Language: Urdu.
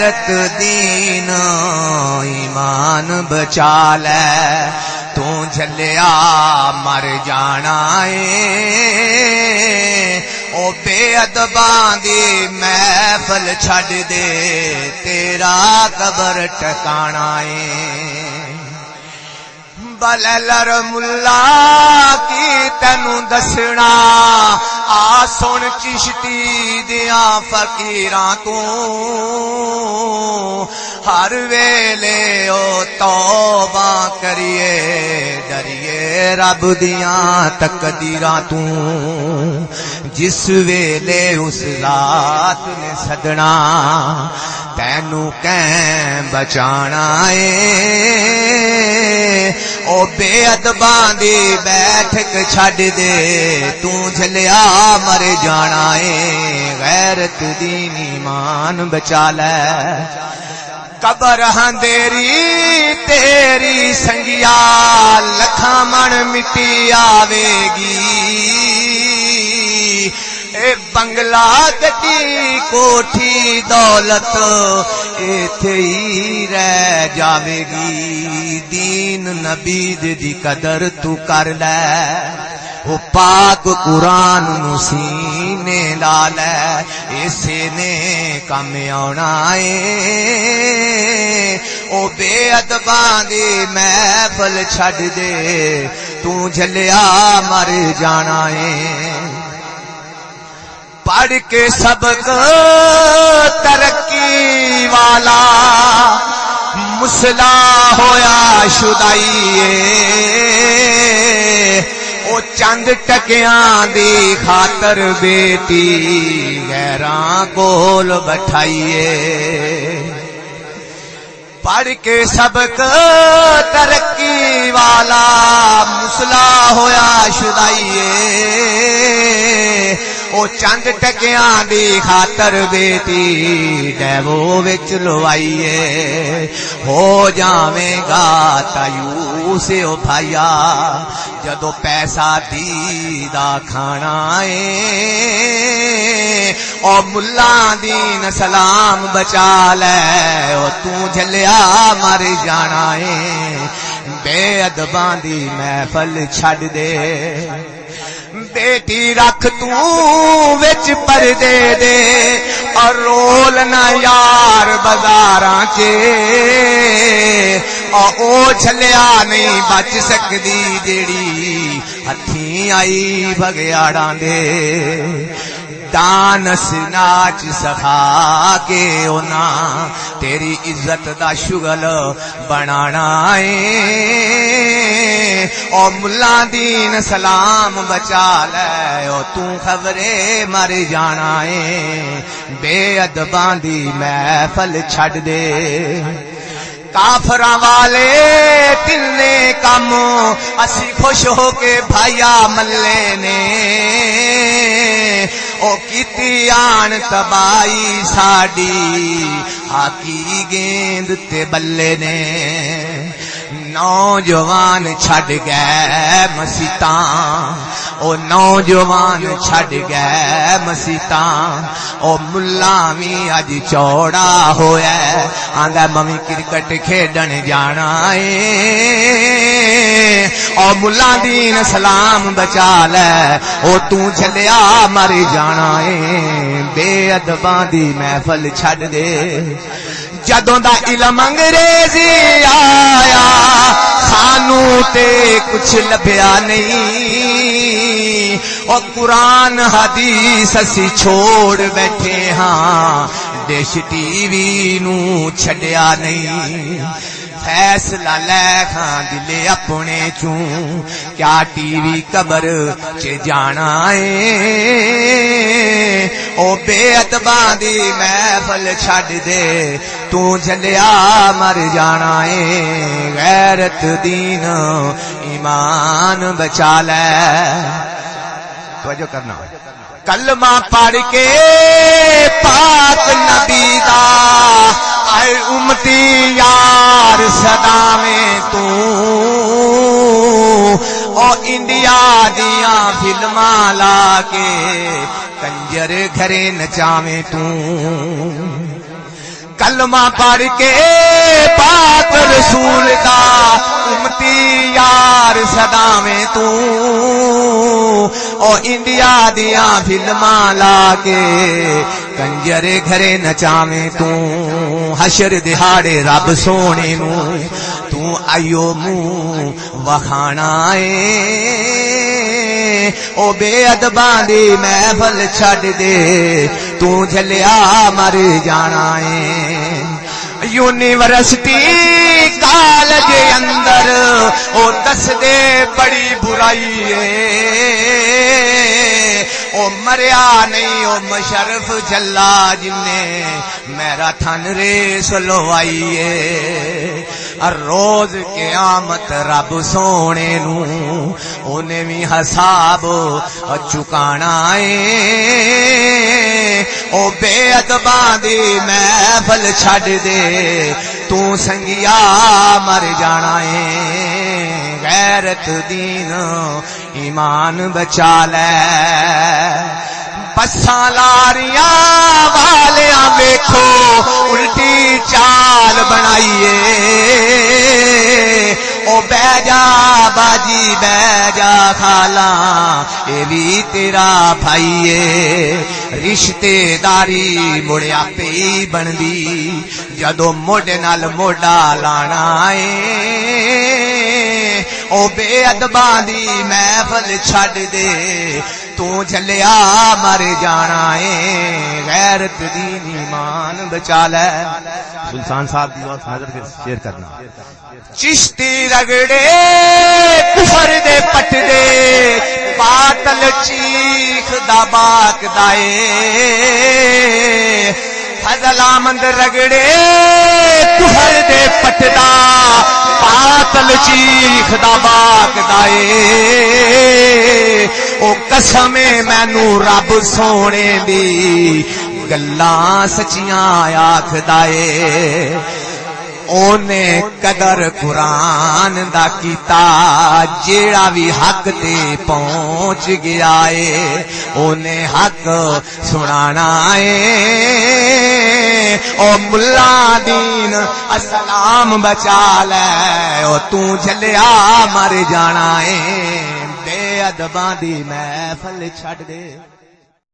غیرت دین ایمان بچا لے تو جھلیا مر جانا او بے ادباں دی محفل چھڈ دے تیرا قبر ٹھکانا بللر ملا کی تینوں دسنا آ سن چشتی دیاں فقیراں تو ہر ویلے او توبہ کریے ڈریے رب دیاں تقدیراں تو جس ویلے اس ذات نے سدنا تینوں کہیں بچانا او بے ادباں دی بیٹھک چھڈ دے تو جھلیا مر جانا غیرت دین ایمان بچا لے قبر اندھیری تیری سنگیا لکھاں من مٹی آوے گی اے بنگلہ گڈی کوٹھی دولت ایتھے ہی رہ جاوے گی دین نبی دی قدر تو کر لے او پاک قرآن نو سینے لا لے اسے نے کم آنا او بے ادباں دی محفل چھڈ دے تو جھلیا مر جانا پڑھ کے سبق ترقی والا مسلا ہویا شدائی او چند ٹکیاں دی خاطر بیٹی غیراں کول بٹھائیے پڑھ کے سبق ترقی والا مسلا ہویا شدائیے او چند ٹکیاں دی خاطر بیٹی ڈیوو وچ لوائیے ہو جاویں گا تایوس او بھائیا جدو پیسہ دیدا کھانا او ملا دین سلام بچا لے او تو جھلیا مر جانا بے ادباں دی محفل چھڈ دے بیٹی رکھ تو وچ پردے دے اور رول نہ یار بازاراں چے او جھلیا نہیں بچ سکدی جیڑی ہتھیں آئی بگیاڑاں دے دانس ناچ سکھا کے اونا تیری عزت دا شغل بنانا او ملا دین سلام بچا لے او تو خبرے مر جانا بے ادباں دی محفل چھڈ دے کافراں والے تینے کم اسی خوش ہو کے بھائیا ملے نے او کیتی آن تبائی ساڈی ہاکی گیند تے بلے نے نوجوان چھڈ گئے مسیتاں او نوجوان چھڈ گئے مسیتاں او ملا وی اج چوڑا ہویا آندا ممی کرکٹ کھیڈن جانا او ملا دین سلام بچا لے او تو جھلیا مر جانا بے ادباں دی محفل چھڈ دے جدوں دا علم انگریزی آیا سانو تے کچھ لبھیا نہیں او قرآن حدیث اسی چھوڑ بیٹھے ہاں ڈش ٹی وی نو چھڈیا نہیں فیصلہ لے کھاں دلے اپنے چوں کیا ٹی وی قبر چ جانا او بے ادباں دی محفل چھڈ دے تو جھلیا مر جانا غیرت دین ایمان بچا لے توجہ کرنا کلمہ پڑھ کے پاک نبی دا اے امتی یار صداویں تو او انڈیا دیاں فلماں لا کے کنجر گھرے نچاویں تو کلمہ پڑھ کے پاک رسول دا امتی یار صداویں تو او انڈیا دیاں فلماں لا کے کنجرے گھرے نچاویں تو حشر دہاڑے رب سونے نو تو آئیو منہ وکھانا اے او بے ادباں دی محفل چھڈ دے تو جھلیا مر جانا اے یونیورسٹی کالج اندر او دس دے بڑی برائی ہے او مریا نہیں او مشرف جلا جن نے میرا تھن ریس لوائی ہے روز قیامت رب سونے نو اونے بھی حساب چکانا ہے او بے ادباں دی محفل چھڈ دے تو سنگیا مر جانا ہے غیرت دین ایمان بچا لے بساں لاریاں والیاں ویکھو الٹی چال بنائیے او بہ جا باجی بہ جا خالہ اے بھی تیرا بھائی ہے رشتے داری مڑیا پی بندی جدو موڈے نال موڈا لانا ہے او بے ادباں دی محفل چھڈ دے تو جھلیا مر جانا ہے غیرت دین ایمان بچا لے سلطان صاحب کی بات نظر کے شیئر کرنا چشتی رگڑے کفر دے پٹ دے باطل چیخ دا باک دائے فضل آمند رگڑے کفر دے پٹ دا باطل چیخ دا باک دائے او قسم مینو رب سونے دی گلاں سچیاں آکھدا اے اونے قدر قرآن دا کیتا جیڑا بھی حق تے پہنچ گیا اے اونے حق سنانا اے او ملا دین اسلام بچا لے او تو جھلیا مر جانا اے بے ادباں دی محفل چھڈ دے